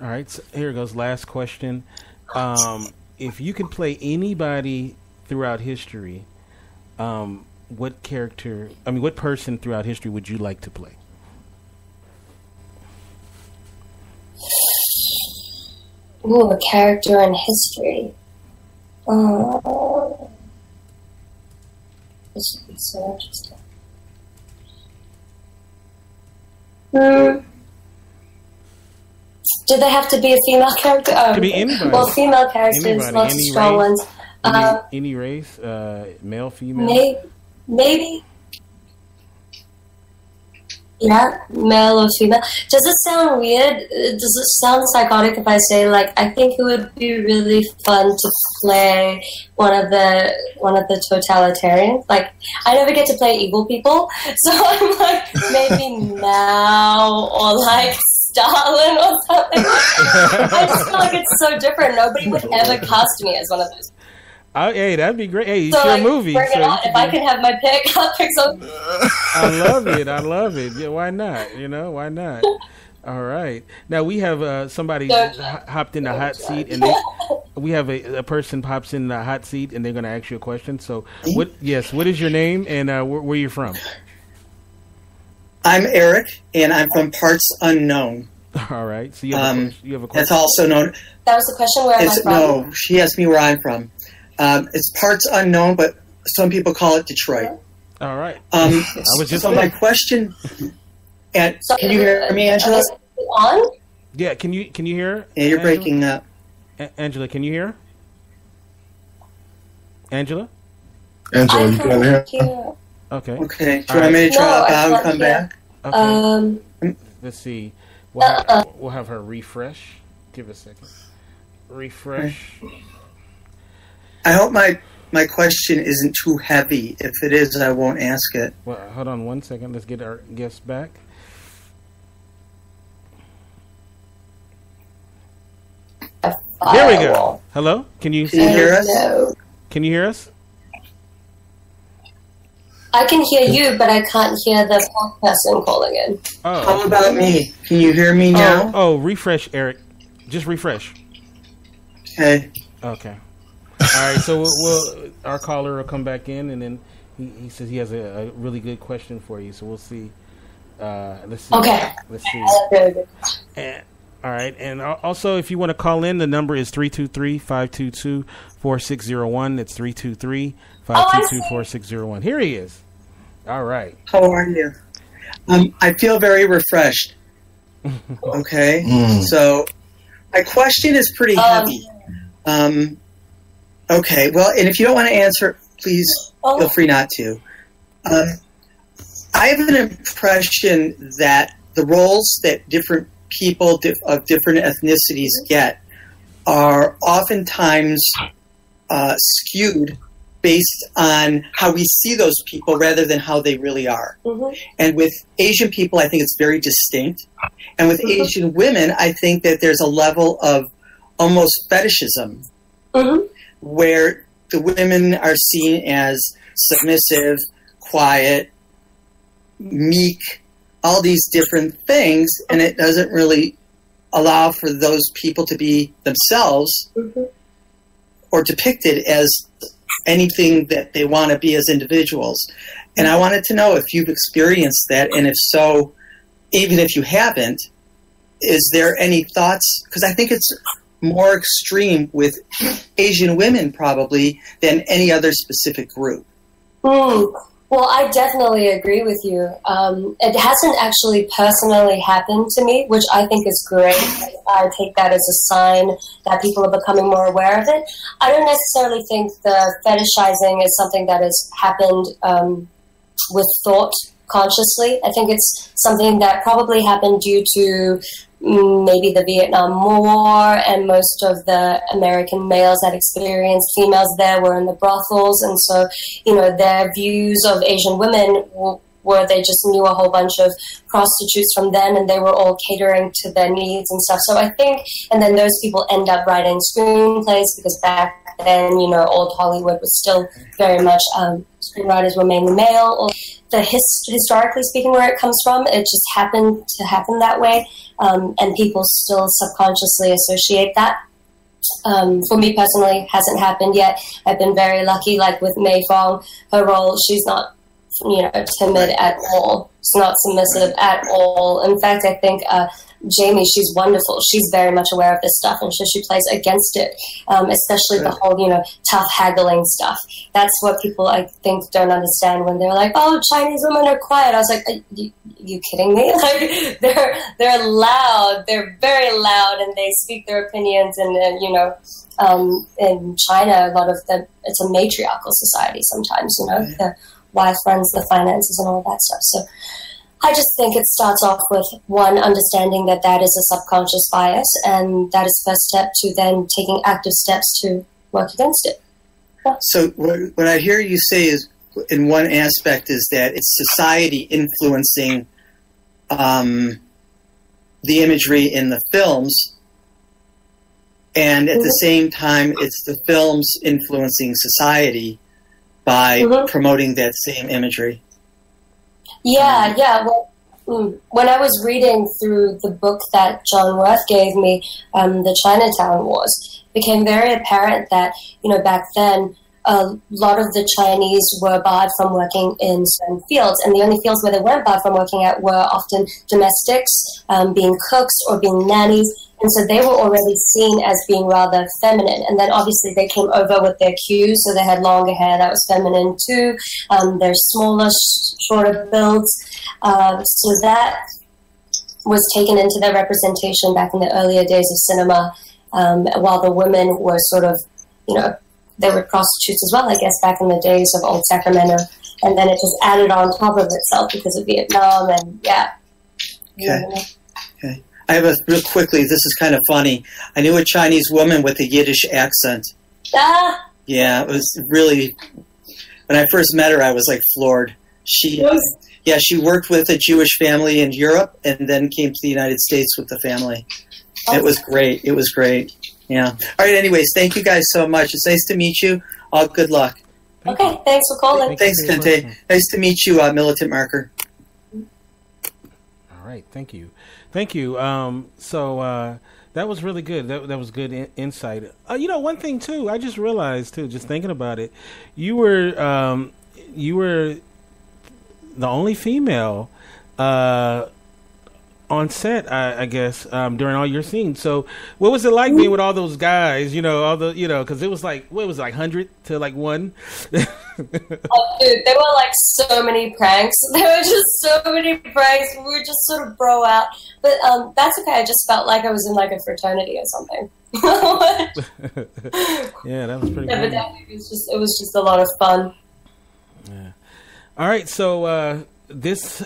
Speaker 2: right, so here goes. Last question. If you could play anybody throughout history, what person throughout history would you like to play?
Speaker 4: Ooh, a character in history. This would be so interesting. Do they have to be a female character?
Speaker 2: Could be anybody.
Speaker 4: Well, female characters, lots of strong ones.
Speaker 2: Any race, male, female?
Speaker 4: Maybe. Yeah, male or female. Does it sound weird? Does it sound psychotic if I say, like, I think it would be really fun to play one of the totalitarians? Like, I never get to play evil people, so I'm like, maybe Mao or like Stalin or something. I just feel like it's so different. Nobody would ever cast me as one of those.
Speaker 2: Hey, that'd be great. Hey, it's
Speaker 4: so,
Speaker 2: your
Speaker 4: like,
Speaker 2: movie.
Speaker 4: Bring it on. If I can have my pick, I'll pick something.
Speaker 2: I love it. Yeah, why not? Why not? All right. Now we have somebody hopped in the hot seat, and we have a person pops in the hot seat, and they're going to ask you a question. So, what is your name, and where you from?
Speaker 5: I'm Eric, and I'm from Parts Unknown.
Speaker 2: All right. So you have a question.
Speaker 5: That's also known.
Speaker 4: That was the question. Where am I from?
Speaker 5: No, she asked me where I'm from. It's Parts Unknown, but some people call it Detroit.
Speaker 2: All right.
Speaker 5: My question, and can you hear me, Angela?
Speaker 4: On?
Speaker 2: Yeah, can you hear?
Speaker 5: Yeah, you're breaking up.
Speaker 2: Angela, can you hear? Angela,
Speaker 3: you can hear?
Speaker 2: Okay.
Speaker 5: Okay. Do you want me to drop out and come back?
Speaker 2: Okay. Let's see. We'll have her refresh. Give it a second. Refresh.
Speaker 5: I hope my question isn't too heavy. If it is, I won't ask it.
Speaker 2: Well, hold on one second. Let's get our guest back. There we go. Hello? Can you
Speaker 5: hear us?
Speaker 4: No.
Speaker 2: Can you hear us?
Speaker 4: I can hear you, but I can't hear the person calling in.
Speaker 2: Oh.
Speaker 5: How about me? Can you hear me now?
Speaker 2: Oh, refresh, Eric. Just refresh.
Speaker 5: Okay.
Speaker 2: Okay. All right, so our caller will come back in, and then he says he has a really good question for you. So we'll see. Let's see.
Speaker 4: Okay.
Speaker 2: Let's see.
Speaker 4: Very good.
Speaker 2: All right, and also if you want to call in, the number is 323-522-4601. It's 323-522-4601. Here he is. All right.
Speaker 5: How are you? I feel very refreshed. Okay, so my question is pretty heavy. Okay, well, and if you don't want to answer, please feel free not to. I have an impression that the roles that different people of different ethnicities get are oftentimes skewed based on how we see those people rather than how they really are. And with Asian people, I think it's very distinct. And with Asian women, I think that there's a level of almost fetishism where the women are seen as submissive, quiet, meek, all these different things, and it doesn't really allow for those people to be themselves or depicted as anything that they want to be as individuals. And I wanted to know if you've experienced that, and if so, even if you haven't, is there any thoughts? Because I think it's more extreme with Asian women probably than any other specific group.
Speaker 4: Well, I definitely agree with you. It hasn't actually personally happened to me, which I think is great. I take that as a sign that people are becoming more aware of it. I don't necessarily think the fetishizing is something that has happened with thought consciously. I think it's something that probably happened due to maybe the Vietnam War, and most of the American males that experienced females there were in the brothels, and so, you know, their views of Asian women were they just knew a whole bunch of prostitutes from then, and they were all catering to their needs and stuff. So I think, and then those people end up writing screenplays, because back then, you know, old Hollywood was still very much, screenwriters were mainly male, or historically speaking, where it comes from, it just happened to happen that way, and people still subconsciously associate that. For me personally, hasn't happened yet. I've been very lucky, like with May Fong, her role, she's not, you know, timid at all. She's not submissive at all. In fact, I think Jamie, she's wonderful. She's very much aware of this stuff, and so she plays against it, especially the whole, you know, tough haggling stuff. That's what people, I think, don't understand when they're like, oh, Chinese women are quiet. I was like, you kidding me? Like, they're loud. They're very loud, and they speak their opinions, and you know, in China, a lot of them, it's a matriarchal society sometimes, you know, the wife runs the finances and all that stuff. So I just think it starts off with one, understanding that that is a subconscious bias, and that is the first step to then taking active steps to work against it. Yeah.
Speaker 5: So what I hear you say is, in one aspect, is that it's society influencing the imagery in the films, and at the same time, it's the films influencing society by promoting that same imagery.
Speaker 4: Yeah, yeah. Well, when I was reading through the book that John Worth gave me, the Chinatown Wars, it became very apparent that, you know, back then, a lot of the Chinese were barred from working in certain fields, and the only fields where they weren't barred from working at were often domestics, being cooks or being nannies, and so they were already seen as being rather feminine. And then obviously they came over with their cues, so they had longer hair, that was feminine too. They're smaller, shorter builds, so that was taken into their representation back in the earlier days of cinema, while the women were sort of, you know, they were prostitutes as well, I guess, back in the days of old Sacramento. And then it just added on top of itself because of Vietnam, and yeah.
Speaker 5: Okay. Okay. I have real quickly, this is kind of funny. I knew a Chinese woman with a Yiddish accent.
Speaker 4: Ah!
Speaker 5: Yeah, it was really, when I first met her, I was like floored. She worked with a Jewish family in Europe and then came to the United States with the family. Oh. It was great. It was great. Yeah. All right. Anyways, thank you guys so much. It's nice to meet you. All good luck.
Speaker 4: Okay. Thanks for calling.
Speaker 5: Thanks, Kente. Nice to meet you, Militant Marker.
Speaker 2: All right. Thank you. Thank you. So that was really good. That was good insight. You know, one thing too, I just realized too, just thinking about it, you were the only female on on set, I guguess, during all your scenes. So, what was it like being with all those guys? Because it was like, what was it, like 100 to like 1?
Speaker 4: Oh, dude, there were like so many pranks. There were just so many pranks. We would just sort of bro out. But that's okay. I just felt like I was in like a fraternity or something.
Speaker 2: Yeah, that was pretty cool.
Speaker 4: Evidently, it was just a lot of fun.
Speaker 2: Yeah. All right, so this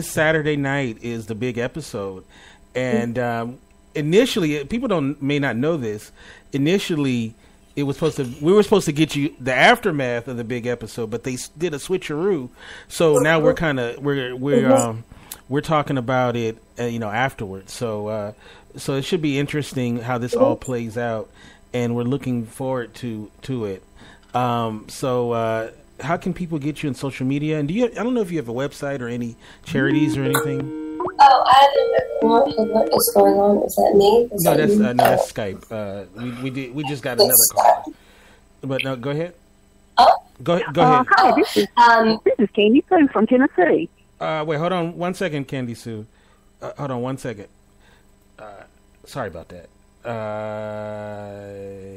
Speaker 2: Saturday night is the big episode, and initially, people may not know this. Initially, we were supposed to get you the aftermath of the big episode, but they did a switcheroo. So now we're talking about it, afterwards. So it should be interesting how this all plays out, and we're looking forward to it. How can people get you on social media? And I don't know if you have a website or any charities or anything.
Speaker 4: Oh, I don't know what is going on. Is that me?
Speaker 2: That's Skype. We just got another call. But no, go ahead.
Speaker 4: Oh,
Speaker 2: go ahead.
Speaker 6: Hi, this is Candy Sue from Tennessee.
Speaker 2: Wait, hold on one second, Candy Sue. Hold on 1 second. Sorry about that.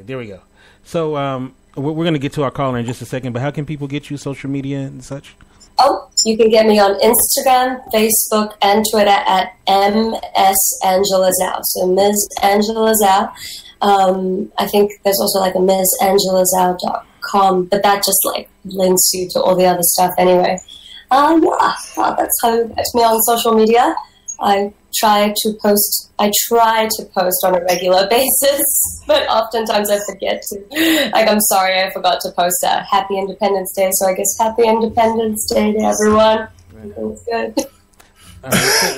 Speaker 2: There we go. So we're going to get to our caller in just a second, but how can people get you social media and such?
Speaker 4: Oh, you can get me on Instagram, Facebook, and Twitter at ms.angela-zhou. So Ms. Angela-zhou. I think there's also like a msangela-zhou.com, but that just like links you to all the other stuff anyway. That's how you get me on social media. I try to post on a regular basis, but oftentimes I forget to. Like, I'm sorry, I forgot to post a Happy Independence Day, so I guess Happy Independence Day to everyone. Everything's good.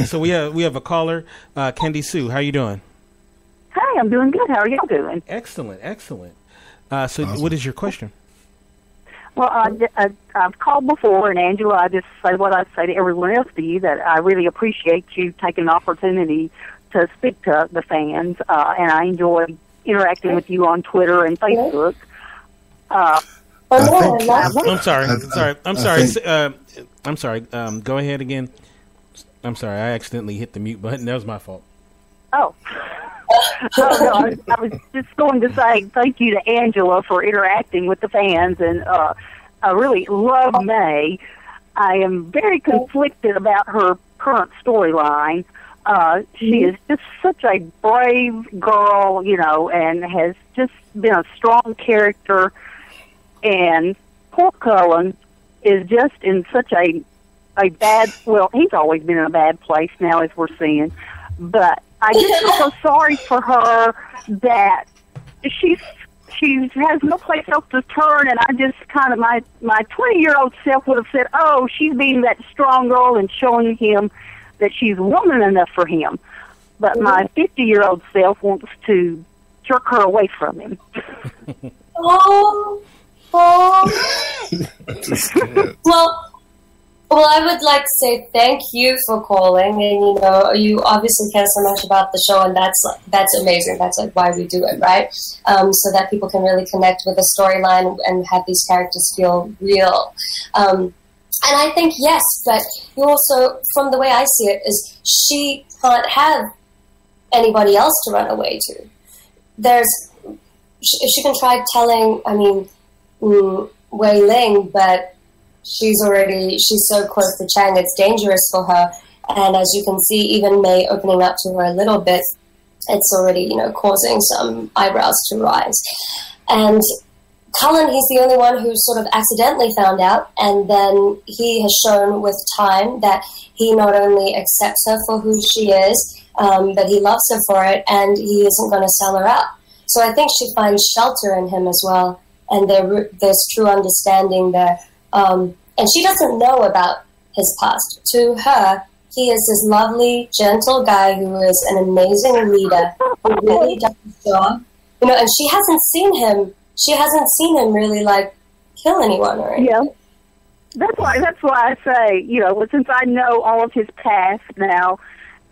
Speaker 2: So we have a caller, Candy Sue. How you doing?
Speaker 6: Hi, I'm doing good. How are you doing?
Speaker 2: Excellent. Awesome. What is your question?
Speaker 6: Well, I've called before, and Angela, I just say what I say to everyone else to you, that I really appreciate you taking the opportunity to speak to the fans, and I enjoy interacting with you on Twitter and Facebook.
Speaker 2: I'm sorry. Go ahead again. I'm sorry. I accidentally hit the mute button. That was my fault.
Speaker 6: Oh. I was just going to say thank you to Angela for interacting with the fans, and I really love May. I am very conflicted about her current storyline. She is just such a brave girl, and has just been a strong character. And poor Cullen is just in such a bad, well, he's always been in a bad place now, as we're seeing. But I just feel so sorry for her that she has no place else to turn, and I just kind of, my 20-year-old self would have said, oh, she's being that strong girl and showing him that she's woman enough for him. But my 50-year-old self wants to jerk her away from him.
Speaker 4: Well, I would like to say thank you for calling, and you obviously care so much about the show, and that's amazing. That's like why we do it, right? So that people can really connect with the storyline and have these characters feel real. And I think yes, but you also, from the way I see it, is she can't have anybody else to run away to. She can try telling, Wei Ling, but she's so close to Chang, it's dangerous for her. And as you can see, even May opening up to her a little bit, it's already, causing some eyebrows to rise. And Cullen, he's the only one who sort of accidentally found out, and then he has shown with time that he not only accepts her for who she is, but he loves her for it, and he isn't going to sell her out. So I think she finds shelter in him as well, and there's true understanding there. And she doesn't know about his past. To her, he is this lovely, gentle guy who is an amazing leader, who really does his job. And she hasn't seen him really, kill anyone or anything.
Speaker 6: Yeah. That's why I say, since I know all of his past now,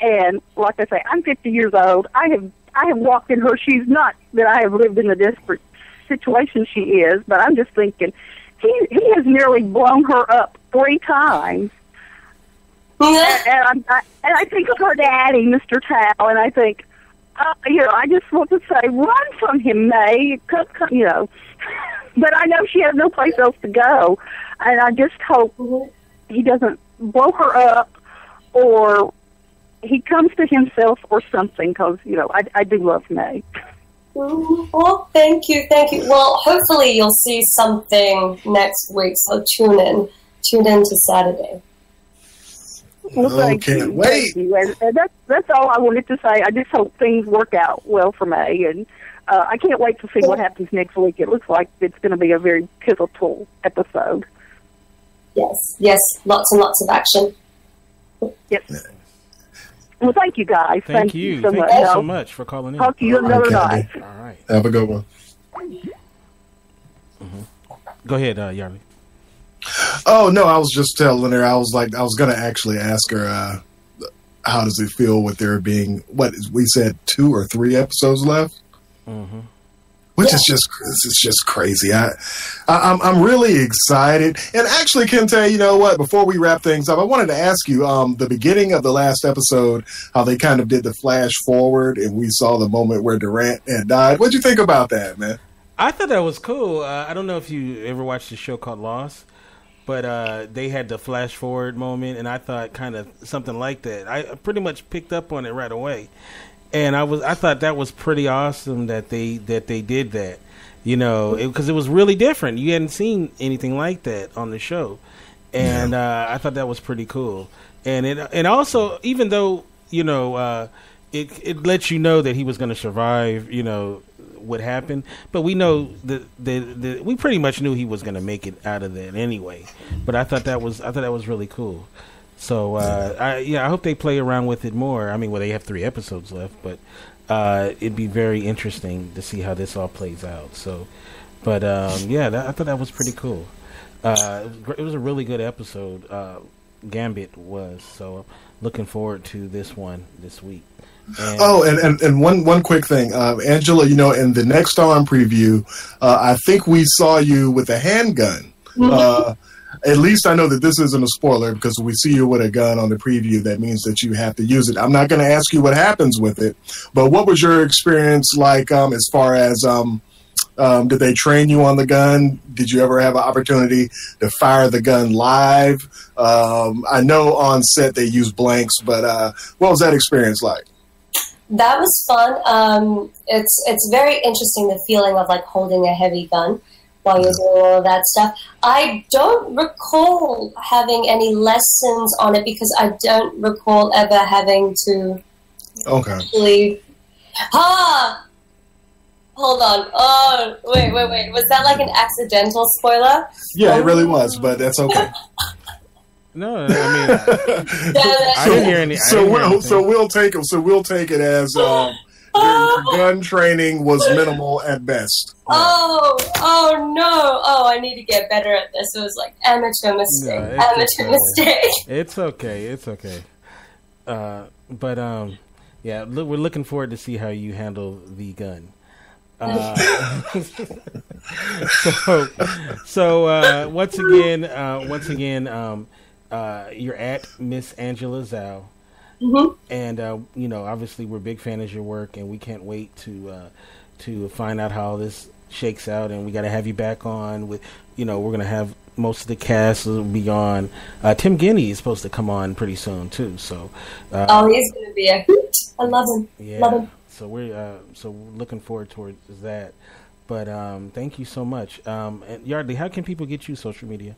Speaker 6: and like I say, I'm 50 years old, I have walked in her shoes, not that I have lived in the desperate situation she is, but I'm just thinking, he has nearly blown her up 3 times. and I think of her daddy, Mr. Tao, and I think, I just want to say, run from him, May. But I know she has no place else to go, and I just hope he doesn't blow her up, or he comes to himself or something, because, I do love May.
Speaker 4: Well, thank you. Well, hopefully you'll see something next week, so tune in to Saturday.
Speaker 6: Well, thank you.
Speaker 3: Wait.
Speaker 6: Thank you. And that's all I wanted to say. I just hope things work out well for May, and I can't wait to see what happens next week. It looks like it's going to be a very pivotal episode.
Speaker 4: Yes, lots and lots of action.
Speaker 6: Yes. Well, thank you, guys.
Speaker 2: Thank you.
Speaker 6: So much.
Speaker 2: Thank you so much for calling in.
Speaker 6: Talk to you another night.
Speaker 2: All right.
Speaker 3: Have a good one.
Speaker 2: Go ahead, Yarly.
Speaker 3: Oh, no, I was just telling her, I was going to actually ask her, how does it feel with there being, we said 2 or 3 episodes left?
Speaker 2: Mm-hmm.
Speaker 3: Which is just crazy. I'm really excited. And actually, Kente, you know what? Before we wrap things up, I wanted to ask you, the beginning of the last episode, how they kind of did the flash forward and we saw the moment where Durant had died. What'd you think about that, man?
Speaker 2: I thought that was cool. I don't know if you ever watched a show called Lost, but they had the flash forward moment, and I thought kind of something like that. I pretty much picked up on it right away. And I thought that was pretty awesome that they did that, because it was really different. You hadn't seen anything like that on the show, and I thought that was pretty cool. And also, even though it lets you know that he was going to survive, what happened, but we know that we pretty much knew he was going to make it out of that anyway. But I thought that was really cool. So I hope they play around with it more. I mean, they have 3 episodes left, but it'd be very interesting to see how this all plays out. So, but I thought that was pretty cool. It was a really good episode. Gambit was, so looking forward to this one this week.
Speaker 3: And one quick thing, Angela, in the Next On preview, I think we saw you with a handgun. At least I know that this isn't a spoiler, because we see you with a gun on the preview. That means that you have to use it. I'm not going to ask you what happens with it, but what was your experience like as far as did they train you on the gun? Did you ever have an opportunity to fire the gun live? I know on set they use blanks, but what was that experience like?
Speaker 4: That was fun. It's very interesting, the feeling of holding a heavy gun while you're doing all of that stuff. I don't recall having any lessons on it, because I don't recall ever having to actually... Hold on. Oh, wait. Was that an accidental spoiler?
Speaker 3: Yeah, it really was, but that's okay.
Speaker 2: No, I mean, I didn't hear any.
Speaker 3: So we'll take it as your gun training was minimal at best.
Speaker 4: Oh no! Oh, I need to get better at this. It was amateur mistake. Amateur mistake.
Speaker 2: It's okay. But we're looking forward to see how you handle the gun. So once again, you're at Miss Angela-Zhou.
Speaker 4: Mm-hmm.
Speaker 2: And obviously we're big fans of your work, and we can't wait to find out how this shakes out. And we got to have you back on with, we're going to have most of the cast will be on. Tim Guinea is supposed to come on pretty soon too. So
Speaker 4: he's going to be a hoot. I love him.
Speaker 2: Yeah.
Speaker 4: Love him.
Speaker 2: So we're looking forward towards that. But thank you so much. And Yardley, how can people get you social media?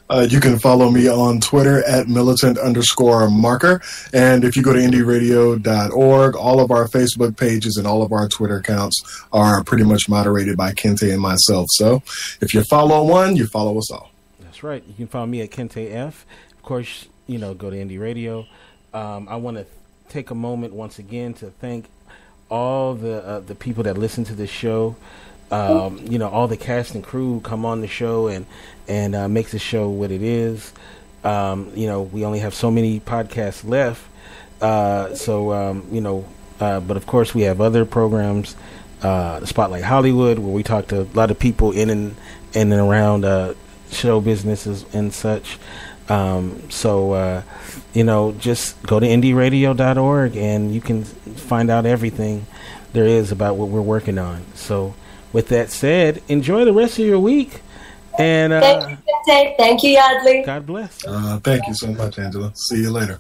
Speaker 3: You can follow me on Twitter at militant_marker. And if you go to indieradio.org, all of our Facebook pages and all of our Twitter accounts are pretty much moderated by Kente and myself. So if you follow one, you follow us all.
Speaker 2: That's right. You can follow me at Kente F. Of course, go to Indie Radio. I want to take a moment once again to thank all the people that listen to this show. All the cast and crew come on the show and makes the show what it is. We only have so many podcasts left. But of course we have other programs, the Spotlight Hollywood, where we talk to a lot of people in and around show businesses and such. So, just go to indieradio.org and you can find out everything there is about what we're working on. So, with that said, enjoy the rest of your week. And
Speaker 4: thank you, Yardley.
Speaker 2: God bless.
Speaker 3: Thank you so much, Angela. See you later.